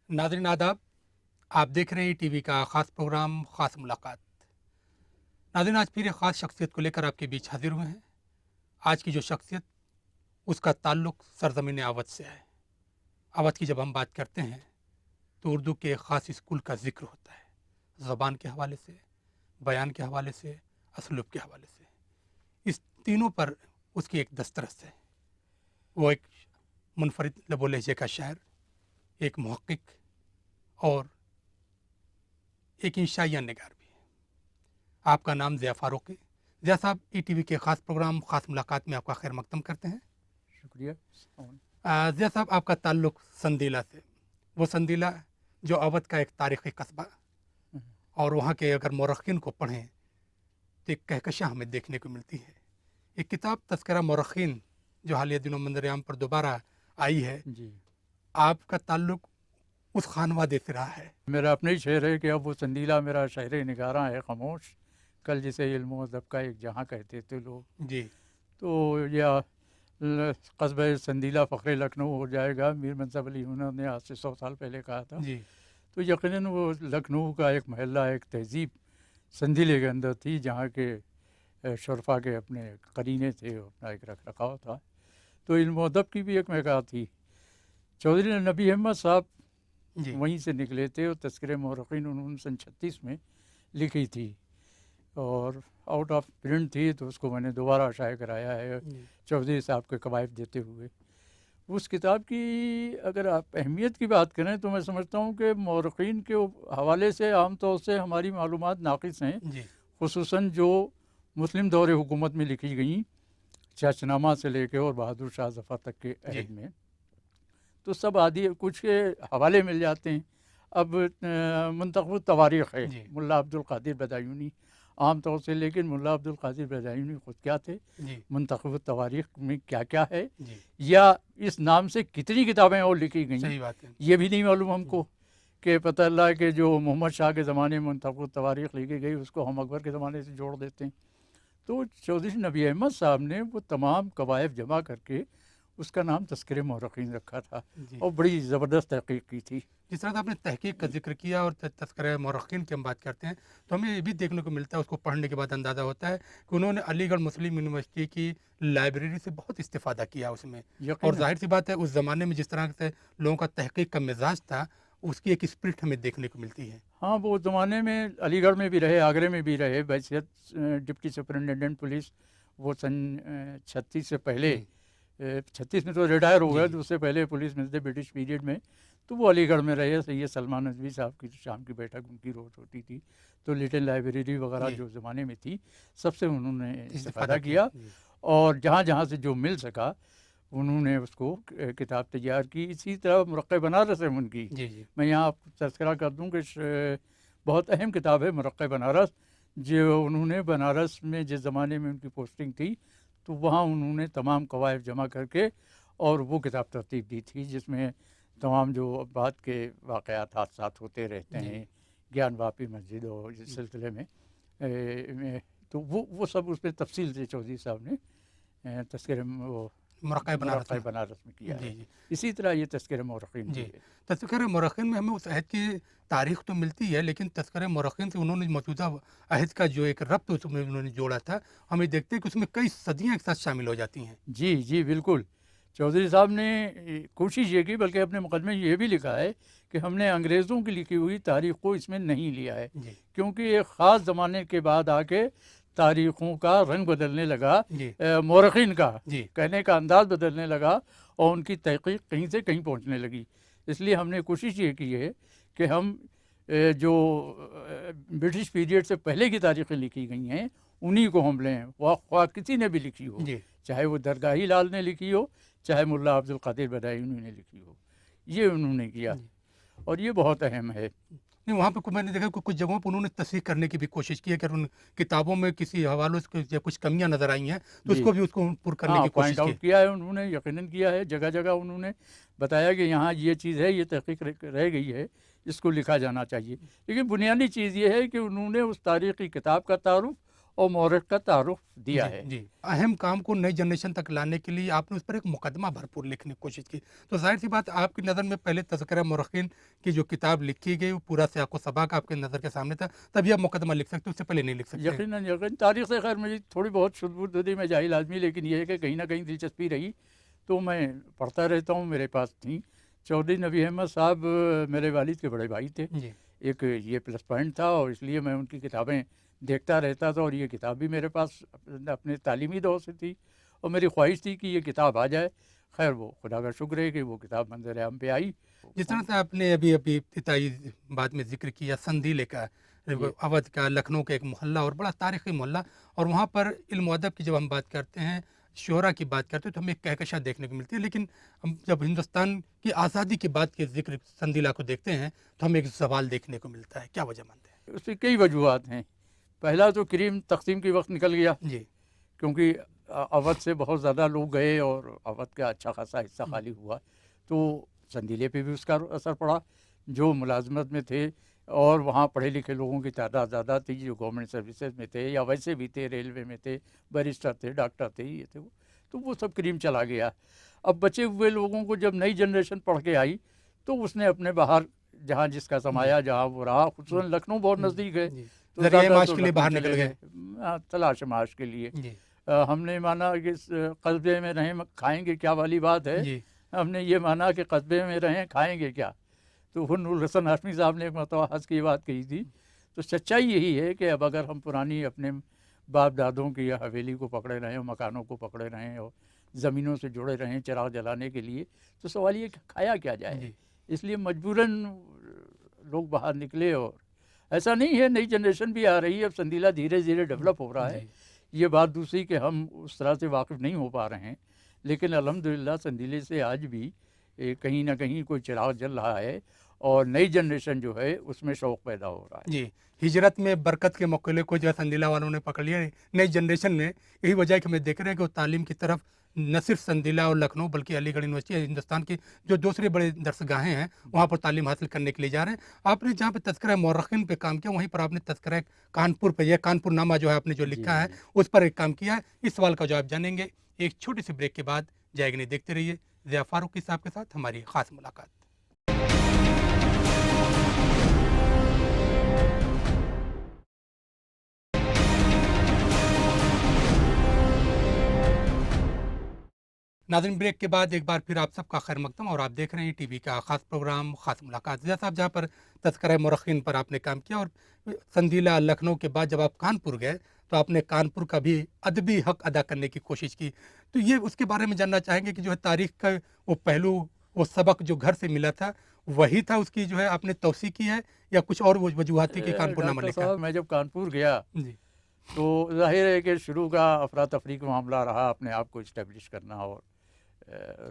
नाज़रीन आदाब, आप देख रहे हैं टीवी का ख़ास प्रोग्राम ख़ास मुलाकात। नाज़रीन, आज फिर एक ख़ास शख्सियत को लेकर आपके बीच हाजिर हुए हैं। आज की जो शख्सियत, उसका ताल्लुक़ सरज़मीन अवध से है। अवध की जब हम बात करते हैं तो उर्दू के एक ख़ास स्कूल का ज़िक्र होता है, ज़बान के हवाले से, बयान के हवाले से, असलूब के हवाले से। इस तीनों पर उसकी एक दस्तरस है। वो एक मुनफरिद लबो लहजे का शायर, एक मुहक्किक और एक इंशाइया निगार भी है। आपका नाम ज़िया फ़ारूक है। ज़िया साहब, ईटीवी के ख़ास प्रोग्राम ख़ास मुलाकात में आपका खैर मक़दम करते हैं। शुक्रिया। ज़िया साहब, आपका ताल्लुक़ संदीला से, वो संदीला जो अवध का एक तारीख़ी कस्बा, और वहाँ के अगर मौरख़ीन को पढ़ें तो एक कहकशां हमें देखने को मिलती है। एक किताब तज़किरा मौरख़ीन जो हालिया दिनों मंज़र-ए-आम पर दोबारा आई है, जी, आपका ताल्लुक़ उस खानवादे से रहा है। मेरा अपना ही शेर है कि अब वो संदीला मेरा शहर निगारां है खामोश, कल जिसे इल्म अदब का एक जहाँ कहते थे लोग। जी, तो यह कस्बा संदीला फ़ख्र लखनऊ हो जाएगा। मीर मंसब अली उन्होंने आज से 100 साल पहले कहा था। जी, तो यकीनन वो लखनऊ का एक महल्ला, एक तहज़ीब संदीले के अंदर थी, जहाँ के शरफा के अपने करीने थे, अपना एक रख रखाव था। तो इल्म अदब की भी एक महका थी। चौधरी नबी अहमद साहब जी, वहीं से निकले थे, और तज़किरे मौरख़ीन उन्होंने सन 36 में लिखी थी और आउट ऑफ प्रिंट थी, तो उसको मैंने दोबारा शाये कराया है जी, चौधरी साहब के कवायद देते हुए। उस किताब की अगर आप अहमियत की बात करें तो मैं समझता हूँ कि मौरख़ीन के हवाले से आम तौर से हमारी मालूमात नाक़िस हैं, जी, ख़ुसूसन जो मुस्लिम दौर हुकूमत में लिखी गई, चचनामा से लेकर और बहादुर शाह ज़फ़र तक के जी, अहद में, तो सब आदि कुछ के हवाले मिल जाते हैं। अब मुंतख़ब तवारीख़ है जी, मुल्ला अब्दुल क़ादिर बदायूनी आम तौर से, लेकिन मुल्ला अब्दुल क़ादिर बदायूनी ख़ुद क्या थे, जी, मुंतख़ब तवारीख़ में क्या क्या है, जी, या इस नाम से कितनी किताबें और लिखी गईं, सही बात है। ये भी नहीं मालूम हमको। जी, कि पता लगा कि जो मोहम्मद शाह के ज़माने में मुंतख़ब तवारीख़ लिखी गई, उसको हम अकबर के ज़माने से जोड़ देते हैं। तो चौधरी नबी अहमद साहब ने वो तमाम कवायद जमा करके उसका नाम तज़किरे मौरख़ीन रखा था, जी। और बड़ी ज़बरदस्त तहक़ीक़ की थी। जिस तरह से आपने तहकीक का ज़िक्र किया और तज़किरा मौरख़ीन की हम बात करते हैं, तो हमें ये भी देखने को मिलता है, उसको पढ़ने के बाद अंदाज़ा होता है कि उन्होंने अलीगढ़ मुस्लिम यूनिवर्सिटी की लाइब्रेरी से बहुत इस्तिफ़ादा किया उसमें। और यकीनन। ज़ाहिर-सी बात है, उस ज़माने में जिस तरह से लोगों का तहकीक का मिज़ाज था, उसकी एक स्पिरिट हमें देखने को मिलती है। हाँ, वो ज़माने में अलीगढ़ में भी रहे, आगरे में भी रहे। वैसे डिप्टी सुपरिटेंडेंट पुलिस वो सन 36 से पहले, जी, 36 में तो रिटायर हो जी, गए, जी, तो उससे पहले पुलिस में थे ब्रिटिश पीरियड में। तो वो अलीगढ़ में रहे। सैयद सलमान नदवी साहब की शाम की बैठक उनकी रोज़ होती थी। तो लिटिल लाइब्रेरी वगैरह जी, जो ज़माने में थी, सबसे उन्होंने इस्तिफ़ादा इस्तेफ़ादा किया। किया, जी, और जहाँ जहाँ से जो मिल सका उन्होंने उसको किताब तैयार की। इसी तरह मुरक़्क़े बनारस है उनकी। जी, जी, मैं यहाँ आपको तज़किरा कर दूँ कि बहुत अहम किताब है मुरक़्क़े बनारस, जो उन्होंने बनारस में जिस ज़माने में उनकी पोस्टिंग थी, तो वहाँ उन्होंने तमाम कवायद जमा करके और वो किताब तरतीब दी थी, जिसमें तमाम जो बाद के वाक़यात हादसात होते रहते जी, हैं, ज्ञान वापी मस्जिद और इस जी, सिलसिले तो वो सब उसमें तफसील से चौधरी साहब ने तज़किरे वो मुरक़्क़ा बनारस मुरक़्क़ा में। बनारस में किया जी, है। जी। इसी तरह ये तज़किरे मौरख़ीन जी, भी है। तज़किरे मौरख़ीन में हमें उस अहद की तारीख़ तो मिलती है, लेकिन तज़किरे मौरख़ीन से उन्होंने मौजूदा अहद का जो एक रब्त उसमें उन्होंने जोड़ा था, हमें देखते हैं कि उसमें कई सदियाँ एक साथ शामिल हो जाती हैं। जी, जी, बिल्कुल। चौधरी साहब ने कोशिश ये की, बल्कि अपने मुक़दमे में ये भी लिखा है कि हमने अंग्रेज़ों की लिखी हुई तारीख़ को इसमें नहीं लिया है, जी, क्योंकि एक ख़ास ज़माने के बाद आके तारीख़ों का रंग बदलने लगा, जी, मौरख़ीन का जी, कहने का अंदाज़ बदलने लगा, और उनकी तहक़ीक़ कहीं से कहीं पहुँचने लगी। इसलिए हमने कोशिश ये की है कि हम जो ब्रिटिश पीरियड से पहले की तारीख़ें लिखी गई हैं, उन्हीं को हम लें, ख्वाह किसी ने भी लिखी हो, जी, चाहे वो दरगाही लाल ने लिखी हो, चाहे मुल्ला अब्दुल क़ादिर बदायूनी ने लिखी हो। ये उन्होंने किया, जी। और ये बहुत अहम है। नहीं, वहाँ पे मैंने देखा कि कुछ जगहों पर उन्होंने तस्हीह करने की भी कोशिश की है कि अगर उन किताबों में किसी हवालों से कुछ कमियाँ नज़र आई हैं, तो जी। उसको भी उसको पुर करने हाँ, की पॉइंट कोशिश की आउट है। किया है उन्होंने, यकीनन किया है। जगह-जगह उन्होंने बताया कि यहाँ ये चीज़ है, ये तहक़ीक़ रह गई है, इसको लिखा जाना चाहिए। लेकिन बुनियादी चीज़ ये है कि उन्होंने उस तारीख़ी किताब का तारुफ़ और मौरख का तारुफ दिया जी, है। जी। अहम काम को नई जनरेशन तक लाने के लिए आपने उस पर एक मुकदमा भरपूर लिखने की कोशिश की। तो ज़ाहिर-सी बात आपकी नज़र में पहले तज़किरा मौरख़ीन की जो किताब लिखी गई वो पूरा सियाक़-व-सबक़ आपके नज़र के सामने था, तभी आप मुकदमा लिख सकते, उससे पहले नहीं लिख सकते। यकीनन तारीख़ से ख़ैर मेरी थोड़ी बहुत शुद्ध-बुद्ध मैं जाहिल आदमी, लेकिन ये है कि कहीं न कहीं दिलचस्पी रही, तो मैं पढ़ता रहता हूँ। मेरे पास थी। चौधरी नबी अहमद साहब मेरे वालिद के बड़े भाई थे। जी, एक ये प्लस पॉइंट था और इसलिए मैं उनकी किताबें देखता रहता था, और ये किताब भी मेरे पास अपने तालीमी दौर से थी और मेरी ख्वाहिश थी कि ये किताब आ जाए। खैर वो खुदा का शुक्र है कि वो किताब मंज़र-ए-आम पे आई। जिस तरह से आपने अभी-अभी इब्तिदाई बात में ज़िक्र किया संदीले का, जी, अवध का, लखनऊ का एक मोहल्ला और बड़ा तारीख़ी मोहल्ला, और वहाँ पर इल्म अदब की जब हम बात करते हैं, शोहरा की बात करते हैं, तो हमें एक कहकशा देखने को मिलती है। लेकिन हम जब हिंदुस्तान की आज़ादी के बाद के ज़िक्र संदीला को देखते हैं, तो हमें एक सवाल देखने को मिलता है। क्या वजह मानते हैं? उसकी कई वजूहात हैं। पहला तो क्रीम तक़सीम के वक़्त निकल गया, जी। क्योंकि अवध से बहुत ज़्यादा लोग गए और अवध का अच्छा खासा हिस्सा हुँ, खाली हुआ, तो संदीले पे भी उसका असर पड़ा। जो मुलाज़मत में थे और वहाँ पढ़े लिखे लोगों की तादाद ज़्यादा थी, जो गवर्नमेंट सर्विसेज में थे या वैसे भी थे, रेलवे में थे, बैरिस्टर थे, डॉक्टर थे, ये थे वो, तो वो सब क्रीम चला गया। अब बचे हुए लोगों को जब नई जनरेशन पढ़ के आई, तो उसने अपने बाहर जहाँ जिसका जी, समाया जहाँ वो रहा, जी, ख़ुसूसन लखनऊ बहुत जी, नज़दीक है, जी। तो ज़रिए ज़्यादा माश तो के लिए लखनऊ बाहर चले निकल गए। गए, तलाश माश के लिए। जी, हमने माना कि कस्बे में रहें खाएंगे क्या वाली बात है। जी, हमने ये माना कि कस्बे में रहें खाएंगे क्या। तो वो नूर हसन हाशमी साहब ने एक मरतबा हंस की बात कही थी। तो सच्चाई यही है कि अब अगर हम पुरानी अपने बाप दादों की हवेली को पकड़े रहें और मकानों को पकड़े रहें और ज़मीनों से जुड़े रहें चिराग जलाने के लिए, तो सवाल ये कि खाया क्या जाए। जी, इसलिए मजबूरन लोग बाहर निकले। और ऐसा नहीं है, नई जनरेशन भी आ रही है, अब संदीला धीरे धीरे डेवलप हो रहा है। जी। ये बात दूसरी कि हम उस तरह से वाकिफ़ नहीं हो पा रहे हैं, लेकिन अल्हम्दुलिल्लाह संदीले से आज भी कहीं न कहीं कोई चिराग जल रहा है और नई जनरेशन जो है उसमें शौक़ पैदा हो रहा है। जी, हिजरत में बरकत के मौक़ले को जो है संदीला वालों ने पकड़ लिया है, नई जनरेशन ने। यही वजह है कि हम देख रहे हैं कि वो तालीम की तरफ न सिर्फ़ संदीला और लखनऊ बल्कि अलीगढ़ यूनिवर्सिटी या हिंदुस्तान की जो दूसरे बड़े दरसगाहें हैं, वहाँ पर तालीम हासिल करने के लिए जा रहे हैं। आपने जहाँ पे तज़किरा मौरख़ीन पे काम किया, वहीं पर आपने तज़किरा कानपुर पे, या कानपुर नामा जो है आपने जो जी, लिखा है, जी। उस पर एक काम किया है। इस सवाल का जवाब जानेंगे एक छोटी-सी ब्रेक के बाद। जाएगनी देखते रहिए ज़िया फ़ारूक़ी साहब के साथ हमारी ख़ास मुलाकात। नाज़रीन, ब्रेक के बाद एक बार फिर आप सबका खैर मकदम, और आप देख रहे हैं टीवी का ख़ास प्रोग्राम ख़ास मुलाकात। ज़िया साहब, जहाँ पर तज़किरा मौरख़ीन पर आपने काम किया, और संदीला लखनऊ के बाद जब आप कानपुर गए, तो आपने कानपुर का भी अदबी हक़ अदा करने की कोशिश की। तो ये उसके बारे में जानना चाहेंगे कि जो है तारीख़ का वो पहलू, वो सबक जो घर से मिला था, वही था, उसकी जो है आपने तौसीक़ की है, या कुछ और वजूहात थी कि कानपुर नामा डॉक्टर लिखा? साहब, मैं जब कानपुर गया जी, तो ज़ाहिर है कि शुरू का अफरा तफरी का मामला रहा, अपने आप को इस्टेब्लिश करना और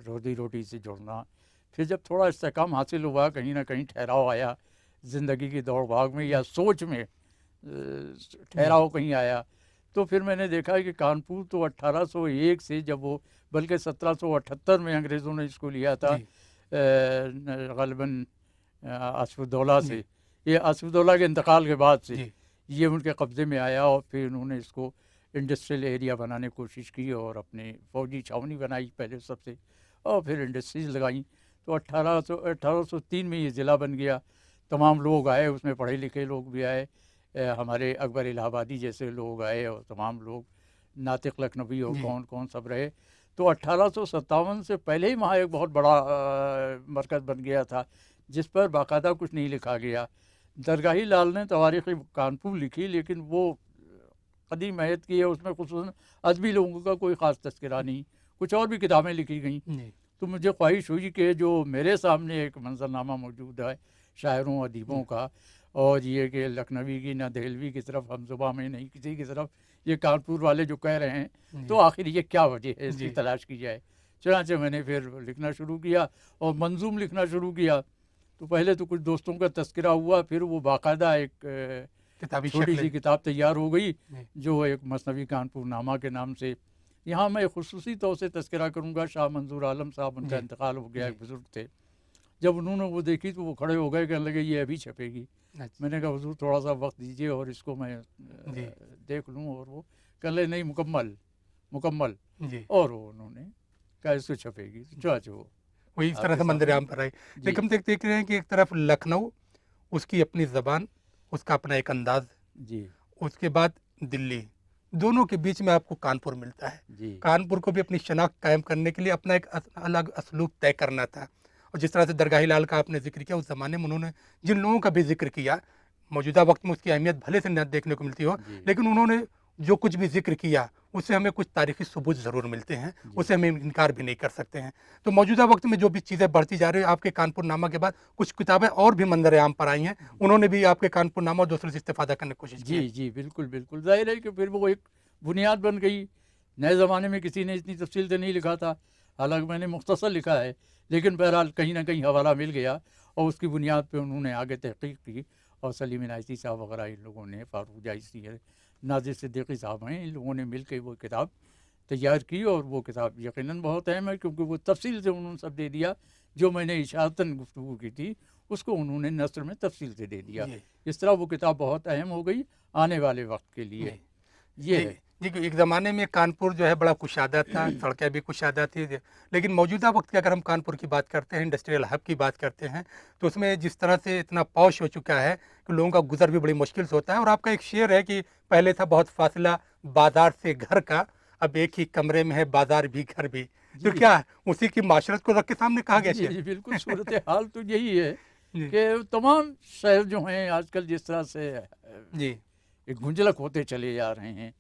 रोज़ी रोटी से जुड़ना। फिर जब थोड़ा इस्तेहकाम हासिल हुआ, कहीं न कहीं ठहराव आया ज़िंदगी की दौड़ भाग में या सोच में, जी, ठहराव कहीं आया, तो फिर मैंने देखा कि कानपुर तो 1801 से, जब वो बल्कि 1778 में अंग्रेज़ों ने इसको लिया था, जी, ग़ालिबन आसिफ़ुद्दौला जी, से, ये आसिफ़ुद्दौला के इंतकाल के बाद से जी, ये उनके कब्ज़े में आया। और फिर उन्होंने इसको इंडस्ट्रियल एरिया बनाने की कोशिश की और अपने फ़ौजी छावनी बनाई पहले सबसे, और फिर इंडस्ट्रीज़ लगाई। तो 1803 में ये ज़िला बन गया। तमाम लोग आए, उसमें पढ़े लिखे लोग भी आए, हमारे अकबर इलाहाबादी जैसे लोग आए और तमाम लोग नातिक लखनवी और जी, कौन कौन सब रहे। तो 1857 से पहले ही वहाँ एक बहुत बड़ा मरकज़ बन गया था, जिस पर बाकायदा कुछ नहीं लिखा गया। दरगाही लाल ने तवारीख़ कानपुर लिखी, लेकिन वो कदीम अहद की है, उसमें ख़ुसूसन अदबी लोगों का कोई ख़ास तज़किरा नहीं। कुछ और भी किताबें लिखी गईं। जी, तो मुझे ख्वाहिश हुई कि जो मेरे सामने एक मंज़रनामा मौजूद है शायरों अदीबों का, और ये कि लखनवी की ना देहलवी की तरफ हमज़ुबां में नहीं किसी की तरफ, ये कानपुर वाले जो कह रहे हैं, तो जी, आखिर ये क्या वजह है, इसकी जी, तलाश की जाए। चुनांचे मैंने फिर लिखना शुरू किया और मंजूम लिखना शुरू किया। तो पहले तो कुछ दोस्तों का तज़किरा हुआ, फिर वो बाकायदा एक किताबी छोटी सी शक्ल। किताब तैयार हो गई, जी, जो एक मसनवी कानपुर नामा के नाम से। यहाँ मैं खुसूसी तौर से तज़किरा करूँगा, शाह मंजूर आलम साहब, उनका जी, इंतकाल हो गया, जी, एक बुज़ुर्ग थे। जब उन्होंने वो देखी तो वो खड़े हो गए, कहने लगे ये अभी छपेगी। अच्छा, मैंने कहा हुजूर थोड़ा सा वक्त दीजिए और इसको मैं जी, देख लूँ। और वो कहने लगे नहीं, मुकम्मल मुकम्मल। जी। और वो उन्होंने कहा इसको छपेगी, तो आज वो वही इस तरह आपके से मंदिर सामने। आम पर आई। जी लेकिन हम देख रहे हैं कि एक तरफ लखनऊ, उसकी अपनी ज़बान, उसका अपना एक अंदाज़, जी उसके बाद दिल्ली, दोनों के बीच में आपको कानपुर मिलता है। जी कानपुर को भी अपनी शनाख्त कायम करने के लिए अपना एक अलग असलूब तय करना था। और जिस तरह से दरगाही लाल का आपने ज़िक्र किया, उस ज़माने में उन्होंने जिन लोगों का भी ज़िक्र किया, मौजूदा वक्त में उसकी अहमियत भले से न देखने को मिलती हो, जी लेकिन उन्होंने जो कुछ भी ज़िक्र किया, उससे हमें कुछ तारीख़ी सबूत ज़रूर मिलते हैं, जी उससे हम इनकार भी नहीं कर सकते हैं। तो मौजूदा वक्त में जो भी चीज़ें बढ़ती जा रही है, आपके कानपुर नामा के बाद कुछ किताबें और भी मंजर आम पर आई हैं, उन्होंने भी आपके कानपुर नामा और दूसरों से इस्तेफ़ादा करने की कोशिश की है। जी जी बिल्कुल बिल्कुल, ज़ाहिर है कि फिर वो एक बुनियाद बन गई। नए ज़माने में किसी ने इतनी तफसील से नहीं लिखा था, हालांकि मैंने मुख्तसर लिखा है, लेकिन बहरहाल कहीं ना कहीं हवाला मिल गया और उसकी बुनियाद पे उन्होंने आगे तहकीक की। और सलीम इनायती साहब वगैरह इन लोगों ने, फारूक जायसी है, नाजिर सिद्दीकी साहब हैं, इन लोगों ने मिल के वो किताब तैयार की। और वो किताब यकीनन बहुत अहम है, क्योंकि वो तफसील से उन्होंने सब दे दिया। जो मैंने इशारतन गुफ्तगू की थी उसको उन्होंने नस्र में तफसील से दे दिया। जी, इस तरह वो किताब बहुत अहम हो गई आने वाले वक्त के लिए। जी। ये जी, है। जी, एक ज़माने में कानपुर जो है बड़ा कुशादा था, सड़कें भी कुशादा थी। लेकिन मौजूदा वक़्त की अगर हम कानपुर की बात करते हैं, इंडस्ट्रियल हब की बात करते हैं, तो उसमें जिस तरह से इतना पॉश हो चुका है कि लोगों का गुज़र भी बड़ी मुश्किल से होता है। और आपका एक शेर है कि पहले था बहुत फासला बाज़ार से घर का, अब एक ही कमरे में है बाज़ार भी घर भी। तो जी क्या उसी की माशरत को रख के सामने कहा गया जी शेर? जी बिल्कुल, सूरत हाल तो यही है जी, कि तमाम शहर जो हैं आजकल जिस तरह से जी, एक गुंजलक होते चले जा रहे हैं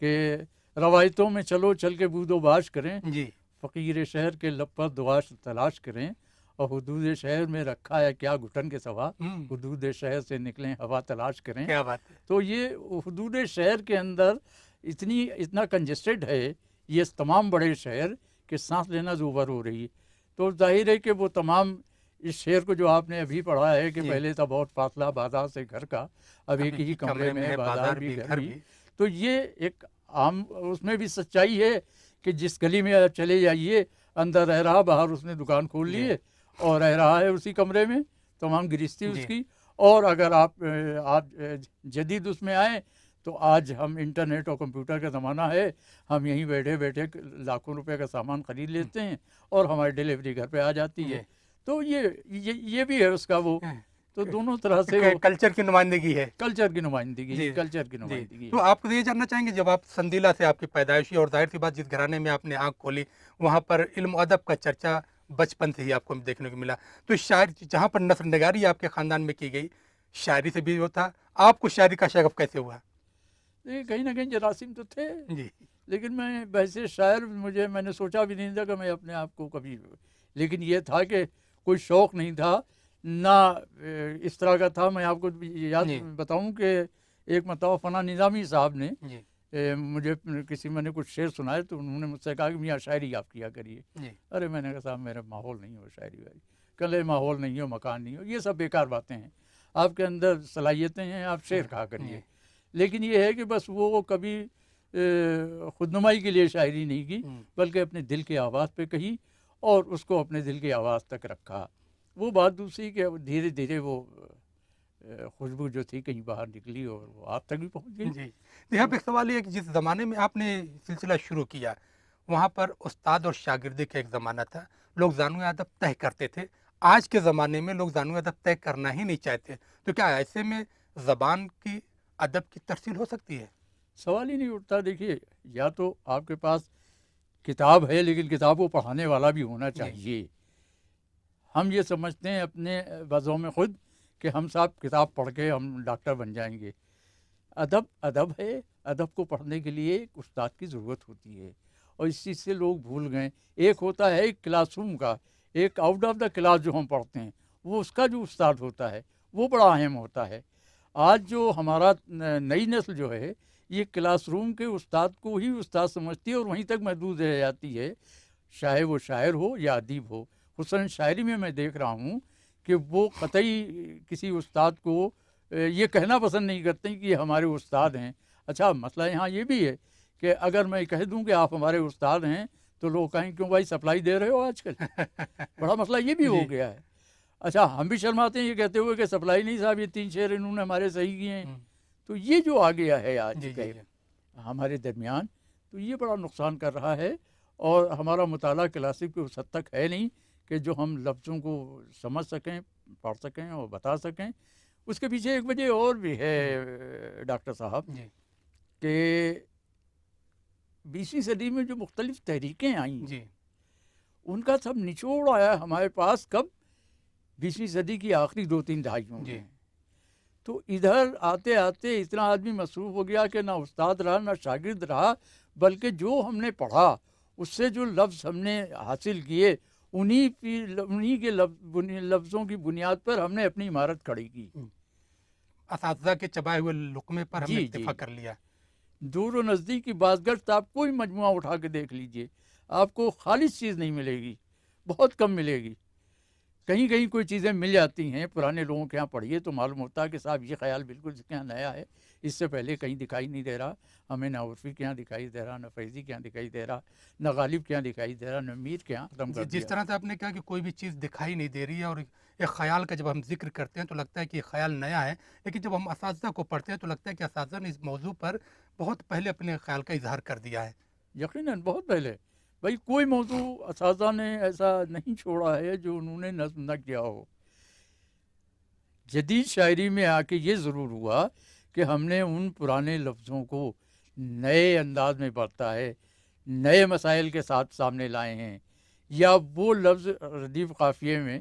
कि रवायतों में चलो चल के बूदो बाश करें, जी। फ़कीर शहर के लब पर दुआश तलाश करें, और हुदूद शहर में रखा है क्या घुटन के सवा, हुँ, हुदूद शहर से निकलें हवा तलाश करें। क्या बात है। तो ये हुदूद शहर के अंदर इतना कंजेस्टेड है ये तमाम बड़े शहर कि सांस लेना दूभर हो रही है। तो जाहिर है कि वो तमाम इस शेर को जो आपने अभी पढ़ा है कि जी, पहले था बहुत फासला बाजार से घर का, अब एक ही कमरे में है बाजार भी घर घर भी। भी। तो ये एक आम उसमें भी सच्चाई है कि जिस गली में आप चले जाइए, अंदर रह रहा, बाहर उसने दुकान खोल ली जी, है और रह रहा है उसी कमरे में, तमाम गिरस्ती जी, उसकी। और अगर आप जदीद उसमें आए तो आज हम इंटरनेट और कंप्यूटर का ज़माना है, हम यहीं बैठे बैठे लाखों रुपए का सामान ख़रीद लेते हैं और हमारी डिलीवरी घर पे आ जाती जी। है। तो ये भी है उसका वो। हैं, तो दोनों तरह से वो कल्चर की नुमाइंदगी है। कल्चर की नुमाइंदगी, जी, कल्चर की जी। नुमाइंदगी तो है। आपको ये जानना चाहेंगे, जब आप संदीला से आपकी पैदाइश हुई और ज़ाहिर-सी बात जिस घराने में आपने आँख खोली, वहाँ पर इल्म-अदब का चर्चा बचपन से ही आपको देखने को मिला। तो शायर जहाँ पर नस्र नगारी आपके ख़ानदान में की गई, शायरी से भी वो था। आपको शायरी का शगफ कैसे हुआ? ये कहीं न कहीं जरासीम तो थे, जी, लेकिन मैं वैसे शायर मैंने सोचा भी नहीं था कि मैं अपने आप को कभी, लेकिन ये था कि कोई शौक़ नहीं था, ना इस तरह का था। मैं आपको याद जी, बताऊँ कि एक मरतबा फ़ना निज़ामी साहब ने जी, मुझे मैंने कुछ शेर सुनाए तो उन्होंने मुझसे कहा कि मियाँ शायरी आप किया करिए। जी, अरे मैंने कहा साहब मेरा माहौल नहीं हो शायरी वायरी। कले माहौल नहीं हो, मकान नहीं हो, ये सब बेकार बातें हैं। आपके अंदर सलाहियतें हैं, आप शेर कहा करिए। जी, लेकिन ये है कि बस वो कभी खुदनुमाई के लिए शायरी नहीं की, हुँ, बल्कि अपने दिल की आवाज़ पे कही और उसको अपने दिल की आवाज़ तक रखा। वो बात दूसरी कि धीरे धीरे वो खुशबू जो थी कहीं बाहर निकली और वो आप तक भी पहुंच गई। जी। तो यहाँ पे एक सवाल ये है कि जिस ज़माने में आपने सिलसिला शुरू किया, वहाँ पर उस्ताद और शागिर्दी का एक ज़माना था। लोग ज़ानू-ए-अदब तय करते थे। आज के ज़माने में लोग ज़ानू-ए-अदब तय करना ही नहीं चाहते। तो क्या ऐसे में ज़बान की अदब की तरसील हो सकती है? सवाल ही नहीं उठता। देखिए, या तो आपके पास किताब है, लेकिन किताब को पढ़ाने वाला भी होना जी, चाहिए। हम ये समझते हैं अपने वज़ों में ख़ुद कि हम साहब किताब पढ़ के हम डॉक्टर बन जाएंगे। अदब अदब है, अदब को पढ़ने के लिए एक उस्ताद की ज़रूरत होती है और इस चीज़ से लोग भूल गए। एक होता है एक क्लासरूम का, एक आउट ऑफ द क्लास जो हम पढ़ते हैं, वो उसका जो उस्ताद होता है वो बड़ा अहम होता है। आज जो हमारा नई नस्ल जो है, ये क्लासरूम के उस्ताद को ही उस्ताद समझती है और वहीं तक महदूद रह जाती है, चाहे वो शायर हो या अदीब हो। हुसन शायरी में मैं देख रहा हूँ कि वो कतई किसी उस्ताद को ये कहना पसंद नहीं करते कि ये हमारे उस्ताद हैं। अच्छा, मसला यहाँ ये भी है कि अगर मैं कह दूँ कि आप हमारे उस्ताद हैं तो लोग कहें क्यों भाई सप्लाई दे रहे हो आजकल। बड़ा मसला ये भी हो जी, गया है। अच्छा, हम भी शर्माते हैं ये कहते हुए कि सप्लाई नहीं साहब, ये 3 शेर इन्होंने हमारे सही किए हैं। तो ये जो आ गया है आज जी, के जी। हमारे दरमियान, तो ये बड़ा नुकसान कर रहा है। और हमारा मुताला क्लासिक पे उस हद तक है नहीं कि जो हम लफ्ज़ों को समझ सकें, पढ़ सकें और बता सकें। उसके पीछे एक वजह और भी है डॉक्टर साहब, जी, कि 20वीं सदी में जो मुख्तलिफ़ तहरीकें आईं, जी, उनका सब निचोड़ आया हमारे पास कब? 20वीं सदी की आखिरी 2-3 दहाइयों जी। में। तो इधर आते आते इतना आदमी मसरूफ़ हो गया कि ना उस्ताद रहा ना शागिर्द रहा, बल्कि जो हमने पढ़ा उससे जो लफ्ज़ हमने हासिल किए, उन्हीं के लफ्ज़ों की बुनियाद पर हमने अपनी इमारत खड़ी की। असातिज़ा के चबाए हुए लुक़मे पर हमने जी जी, इक्तिफ़ा कर लिया। दूर व नज़दीक की बाज़गश्त आप कोई मजमुआ उठा के देख लीजिए, आपको खालिस चीज़ नहीं मिलेगी, बहुत कम मिलेगी। कहीं कहीं कोई चीज़ें मिल जाती हैं, पुराने लोगों के यहाँ पढ़िए तो मालूम होता है कि साहब ये ख़्याल बिल्कुल इसके यहाँ नया है, इससे पहले कहीं दिखाई नहीं दे रहा। हमें ना उर्फ़ी के यहाँ दिखाई दे रहा, ना फैज़ी के यहाँ दिखाई दे रहा, ना गालिब के यहाँ दिखाई दे रहा, ना मीर के यहाँ, ख़त्म कर जिस दिया। तरह से आपने कहा कि कोई भी चीज़ दिखाई नहीं दे रही है और एक ख़याल का जब हम ज़िक्र करते हैं तो लगता है कि ये ख़याल नया है, लेकिन जब हम असातिज़ा को पढ़ते हैं तो लगता है कि असातिज़ा ने इस मौज़ू पर बहुत पहले अपने ख़याल का इज़हार कर दिया है। यकीनन बहुत पहले, भाई कोई मौजू असातिज़ा ने ऐसा नहीं छोड़ा है जो उन्होंने नज़्म न किया हो। जदीद शायरी में आके ये ज़रूर हुआ कि हमने उन पुराने लफ्ज़ों को नए अंदाज में बरता है, नए मसाइल के साथ सामने लाए हैं। या वो लफ्ज़ रदीफ़ काफ़िये में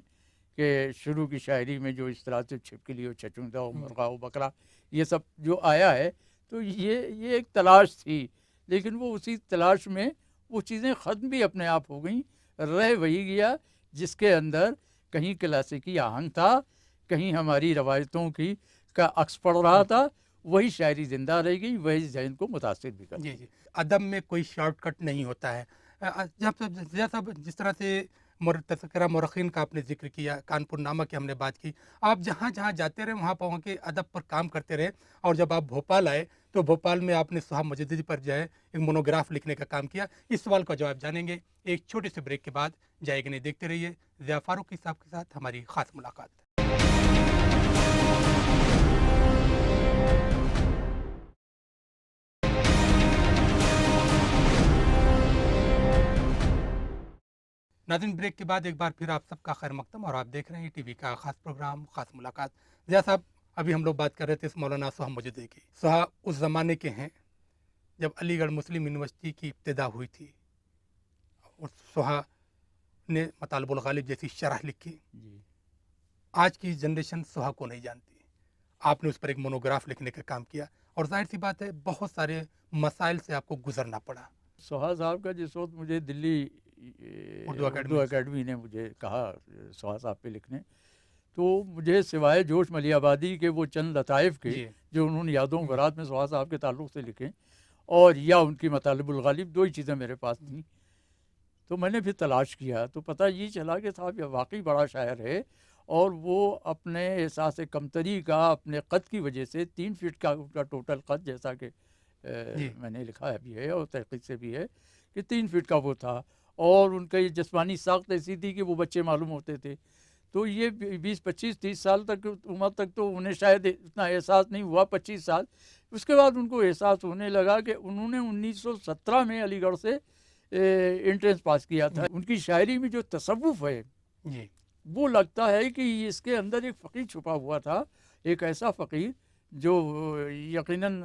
कि शुरू की शायरी में जो इस तरह से छिपकली हो, छछूंदा हो, मुर्गा हो, बकरा, ये सब जो आया है, तो ये एक तलाश थी। लेकिन वो उसी तलाश में वो चीज़ें ख़त्म भी अपने आप हो गईं, रह वही गया जिसके अंदर कहीं क्लासिकी आहंग था, कहीं हमारी रवायतों की का अक्स पड़ रहा था। वही शायरी ज़िंदा रह गई, वही ज़हन को मुतासिर भी जी, करती। जी। अदब में कोई शॉर्टकट नहीं होता है। जैसा जिस तरह से तज़किरा मौरख़ीन का आपने ज़िक्र किया, कानपुर नामा की हमने बात की। आप जहाँ-जहाँ जाते रहे वहाँ के अदब पर काम करते रहे और जब आप भोपाल आए तो भोपाल में आपने सोहा मुजद्दिदी पर जो है एक मोनोग्राफ लिखने का काम किया। इस सवाल का जवाब जानेंगे एक छोटे से ब्रेक के बाद। जाएगा नहीं, देखते रहिए ज़िया फ़ारूक़ी साहब के साथ हमारी ख़ास मुलाकात। नाज़रीन, ब्रेक के बाद एक बार फिर आप सबका खैर मक़दम और आप देख रहे हैं टीवी का ख़ास प्रोग्राम ख़ास मुलाकात। ज़िया साहब, अभी हम लोग बात कर रहे थे इस मौलाना सोहा मुजद्दिदी की। सोहा उस ज़माने के हैं जब अलीगढ़ मुस्लिम यूनिवर्सिटी की इब्तिदा हुई थी और सोहा ने मतालिबुल गालिब जैसी शरह लिखी। जी। आज की जनरेशन सोहा को नहीं जानती। आपने उस पर एक मोनोग्राफ लिखने का काम किया और जाहिर सी बात है बहुत सारे मसाइल से आपको गुजरना पड़ा। सोहा साहब का जिस वक्त मुझे दिल्ली उर्दू उर्दू अकेडमी से। एकेडमी ने मुझे कहा सोहा साहब पे लिखने, तो मुझे सिवाय जोश मलियाबादी के वो चंद लताइफ के जी। जो उन्होंने यादों बरात में सोहा साहब के ताल्लुक़ से लिखे, और या उनकी मतालिबुल गालिब, दो ही चीज़ें मेरे पास थीं। तो मैंने फिर तलाश किया तो पता ये चला कि साहब ये वाकई बड़ा शायर है, और वो अपने एहसास कमतरी का, अपने कद की वजह से 3 फीट का उनका टोटल कद, जैसा कि जी। मैंने लिखा है भी है और तहकीक से भी है कि 3 फीट का वो था। और उनका ये जिस्मानी साख्त ऐसी थी कि वो बच्चे मालूम होते थे। तो ये 20-25-30 साल तक उम्र तक तो उन्हें शायद इतना एहसास नहीं हुआ, 25 साल। उसके बाद उनको एहसास होने लगा कि उन्होंने 1917 में अलीगढ़ से एंट्रेंस पास किया था। उनकी शायरी में जो तसव्वुफ़ है, जी। वो लगता है कि इसके अंदर एक फ़कीर छुपा हुआ था, एक ऐसा फ़कीर जो यकीनन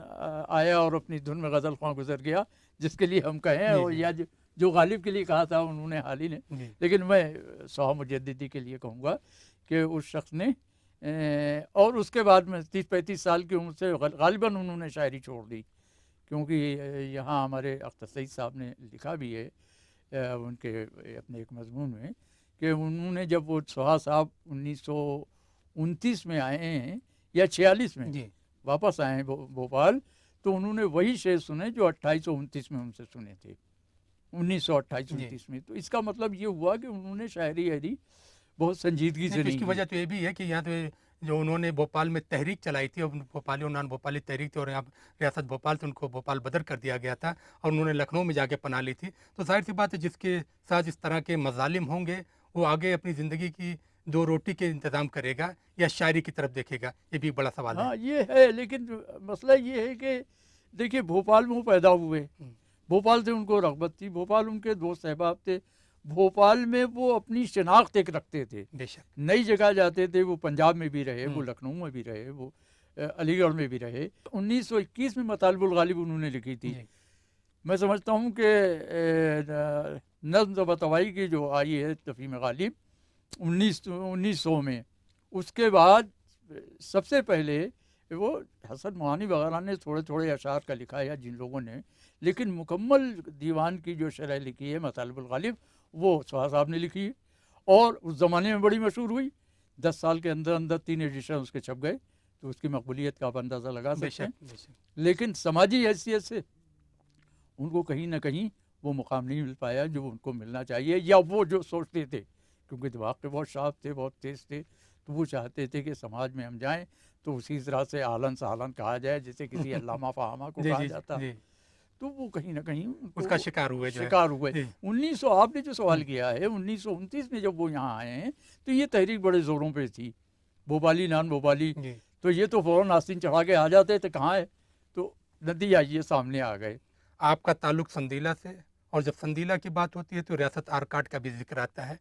आया और अपनी धुन में गज़ल ख़्वां गुज़र गया, जिसके लिए हम कहें, जी, और जी, या जो गालिब के लिए कहा था उन्होंने हाल ही ने। जी। लेकिन मैं सोहा मुजद्दिदी के लिए कहूँगा कि उस शख़्स ने और उसके बाद में 30-35 साल की उम्र से गालिबन उन्होंने शायरी छोड़ दी, क्योंकि यहाँ हमारे अख्तर सईद साहब ने लिखा भी है उनके अपने एक मज़मून में कि उन्होंने जब वो सोहा साहब 1929 में आए हैं या 46 में जी। वापस आए हैं भोपाल, तो उन्होंने वही शेर सुने जो 2829 में उनसे सुने थे, 1928-29 में। तो इसका मतलब ये हुआ कि उन्होंने शायरी बहुत संजीदगी नहीं, से तो नहीं इसकी की। वजह तो ये भी है कि यहाँ तो जो उन्होंने भोपाल में तहरीक चलाई थी और भोपाली और नॉन भोपाली तहरीक थी और यहाँ रियासत भोपाल से उनको भोपाल बदर कर दिया गया था और उन्होंने लखनऊ में जाके पनाह ली थी। तो ज़ाहिर सी बात है जिसके साथ इस तरह के मज़ालिम होंगे वो आगे अपनी ज़िंदगी की दो रोटी के इंतजाम करेगा या शायरी की तरफ देखेगा, ये भी बड़ा सवाल है। हाँ ये है, लेकिन मसला ये है कि देखिए भोपाल में वो पैदा हुए, भोपाल से उनको रग़बत थी, भोपाल उनके दोस्त अहबाब थे, भोपाल में वो अपनी शनाख्त एक रखते थे। बेशक। नई जगह जाते थे, वो पंजाब में भी रहे, वो हम्म। लखनऊ में भी रहे, वो अलीगढ़ में भी रहे। 1921 में मतालिबुल गालिब उन्होंने लिखी थी। जी। मैं समझता हूँ कि नज़्म बतवाई की जो आई है तफ़हीम गालिब 1900 में, उसके बाद सबसे पहले वो हसन मुहानी वगैरह ने थोड़े थोड़े अशार का लिखा है, या जिन लोगों ने, लेकिन मुकम्मल दीवान की जो शरह लिखी है मतालिबुल गालिब, वो सुहा साहब ने लिखी है, और उस ज़माने में बड़ी मशहूर हुई। 10 साल के अंदर अंदर 3 एडिशन उसके छप गए, तो उसकी मकबूलियत का आप अंदाज़ा लगा सकते हैं। बेशक। लेकिन समाजी हैसियत से उनको कहीं ना कहीं वो मुकाम नहीं मिल पाया जो उनको मिलना चाहिए, या वो जो सोचते थे, क्योंकि दिमाग के बहुत शार्प थे, बहुत तेज़ थे, तो वो चाहते थे कि समाज में हम जाएं तो उसी तरह से आलन सहालन कहा जाए, जैसे किसी अल्लामा फ़हामा को कहा जाता। जी। तो वो कहीं ना कहीं उसका शिकार हुए जो है। शिकार हुए। जी। 1900 आपने जो सवाल किया है, 1929 में जब वो यहाँ आए हैं, तो ये तहरीक बड़े ज़ोरों पे थी, भोपाली नान भोपाली। जी। तो ये तो फ़ौरन आस्तीन चढ़ा के आ जाते थे, कहाँ है, तो नदी आइए सामने आ गए। आपका ताल्लुक संदीला से, और जब संदीला की बात होती है तो रियासत आरकाट का भी जिक्र आता है,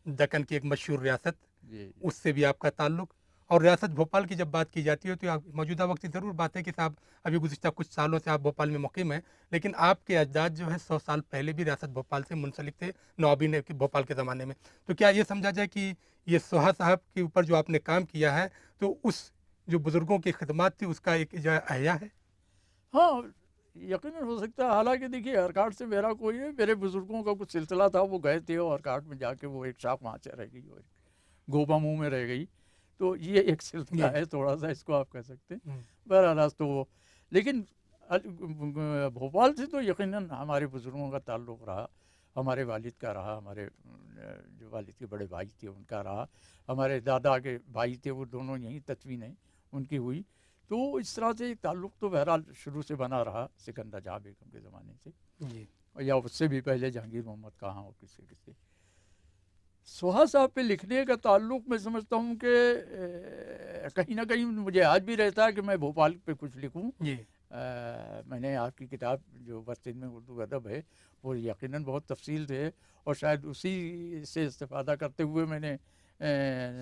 दक्कन की एक मशहूर रियासत, जी उससे भी आपका ताल्लुक। और रियासत भोपाल की जब बात की जाती है तो आप मौजूदा वक्त की ज़रूर बात है कि साहब अभी गुज़िश्ता कुछ सालों से आप भोपाल में मुक़ीम हैं, लेकिन आपके अजदाद जो है 100 साल पहले भी रियासत भोपाल से मुंसलिक थे, नवाबी ने भोपाल के ज़माने में। तो क्या ये समझा जाए कि ये सोहा साहब के ऊपर जो आपने काम किया है, तो उस जो बुज़ुर्गों की खिदमत थी उसका एक जो है अहया है? हाँ, यकीनन हो सकता है। हालांकि देखिए आरकाट से मेरा कोई है, मेरे बुज़ुर्गों का कुछ सिलसिला था, वो गए थे और आरकाट में जाके वो एक शाख वहाँ से रह गई, और गोबा मुँह में रह गई, तो ये एक सिलसिला है थोड़ा सा, इसको आप कह सकते हैं। बहरहाल तो वो, लेकिन भोपाल से तो यकीनन हमारे बुज़ुर्गों का ताल्लुक़ रहा, हमारे वालिद का रहा, हमारे जो वालिद के बड़े भाई थे उनका रहा, हमारे दादा के भाई थे वो दोनों यहीं तदफीन उनकी हुई। तो इस तरह से ताल्लुक़ तो बहरहाल शुरू से बना रहा, सिकंदर जहाँ बेगम के ज़माने से जी। या उससे भी पहले जहांगीर मोहम्मद कहाँ और किसी किसी। सोहा साहब पे लिखने का ताल्लुक़ मैं समझता हूँ कि कहीं ना कहीं मुझे आज भी रहता है कि मैं भोपाल पे कुछ लिखूँ। जी। मैंने आपकी किताब जो बस्तिन में उर्दू अदब है, वो यकीनन बहुत तफसील से है, और शायद उसी से इस्तेफादा करते हुए मैंने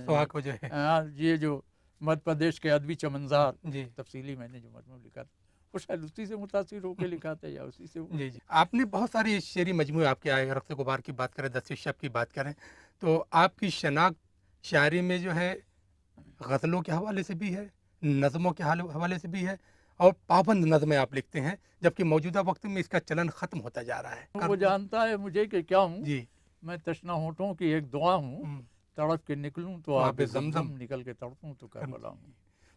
सोहा को जो है ये जो मध्य प्रदेश के अदबी चमनज़ार जी। तफसीली मैंने जो मजमू लिखा था, वो शायद उसी से मुतासिर होकर लिखा था, या उसी से जी। आपने बहुत सारी शेरी मजमूए आपके आए, रक़्स गुबार की बात करें, दस्ते शब की बात करें, तो आपकी शनाख्त शायरी में जो है गज़लों के हवाले से भी है, नज़मों के हवाले से भी है, और पाबंद नज़में आप लिखते हैं, जबकि मौजूदा वक्त में इसका चलन ख़त्म होता जा रहा है। वो जानता है मुझे कि क्या हूँ जी। मैं, तशना होठों की एक दुआ हूँ, तड़प के निकलूँ तो आबे ज़मज़म, निकल के तड़पूँ तो करबला हूँ।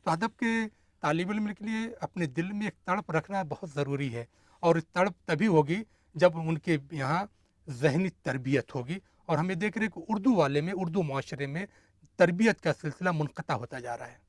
तो अदब के तालिब इल्म के लिए अपने दिल में एक तड़प रखना बहुत ज़रूरी है, और इस तड़प तभी होगी जब उनके यहाँ ज़हनी तरबियत होगी। और हमें देख रहे हैं कि उर्दू वाले में, उर्दू माशरे में तरबियत का सिलसिला मुनक़ता होता जा रहा है।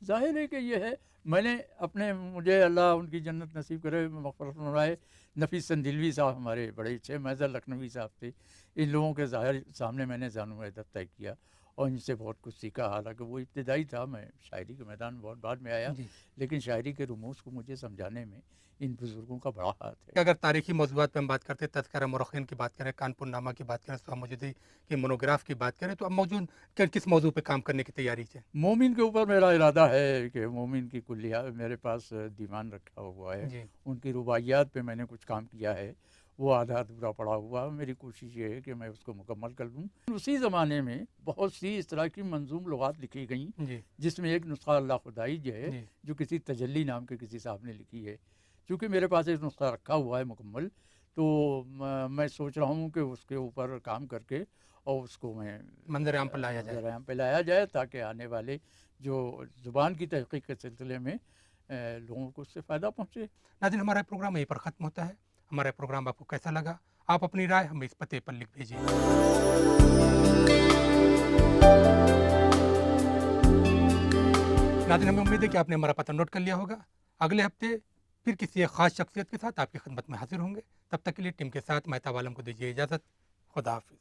ज़ाहिर है कि ये है, मैंने अपने, मुझे अल्लाह उनकी जन्नत नसीब करे, मग़फ़िरत फ़रमाए, नफ़ीस संदिलवी साहब हमारे बड़े अच्छे महज़र लखनवी साहब थे, इन लोगों के ज़ाहिर सामने मैंने ज़ानुम अदब तय किया और इनसे बहुत कुछ सीखा। हालांकि वो इब्तिदाई था, मैं शायरी के मैदान में बहुत बाद में आया, लेकिन शायरी के रुमूज़ को मुझे समझाने में इन बुज़ुर्गों का बड़ा हाथ है। अगर तारीख़ी मौज़ूआत पे हम बात करते हैं, तज़किरा मुरख़्ख़िन की बात करें, कानपुर नामा की बात करें, सोहा मौजूदी की मोनोग्राफ की बात करें, तो अब मौजूद किस मौजू पे काम करने की तैयारी है? मोमिन के ऊपर मेरा इरादा है कि मोमिन की कुल्लिया मेरे पास दीवान रखा हुआ है, उनकी रुबाइयात पे मैंने कुछ काम किया है, वो आधा अधूरा पड़ा हुआ। मेरी कोशिश ये है कि मैं उसको मुकम्मल कर लूँ। उसी ज़माने में बहुत सी इस तरह की मंजूम लुगात लिखी गई, जिसमें एक नुस्ख़ा अल्लाह खुदाई जो है, जो किसी तजल्ली नाम के किसी साहब ने लिखी है। चूँकि मेरे पास एक नुस्ख़ा रखा हुआ है मुकम्मल, तो मैं सोच रहा हूँ कि उसके ऊपर काम करके और उसको मैं मंज़र-ए-आम पर लाया जाए, ताकि आने वाले जो ज़ुबान की तहक़ीक़ के सिलसिले में लोगों को उससे फ़ायदा पहुँचे। नाज़रीन, हमारा प्रोग्राम यहीं पर ख़त्म होता है। हमारा प्रोग्राम आपको कैसा लगा? आप अपनी राय हमें इस पते पर लिख भेजिए। नाज़रीन, हमें उम्मीद है कि आपने हमारा पता नोट कर लिया होगा। अगले हफ्ते फिर किसी एक ख़ास शख्सियत के साथ आपकी खिदमत में हाज़िर होंगे। तब तक के लिए टीम के साथ मेहताब आलम को दीजिए इजाज़त। खुदा हाफ़िज़।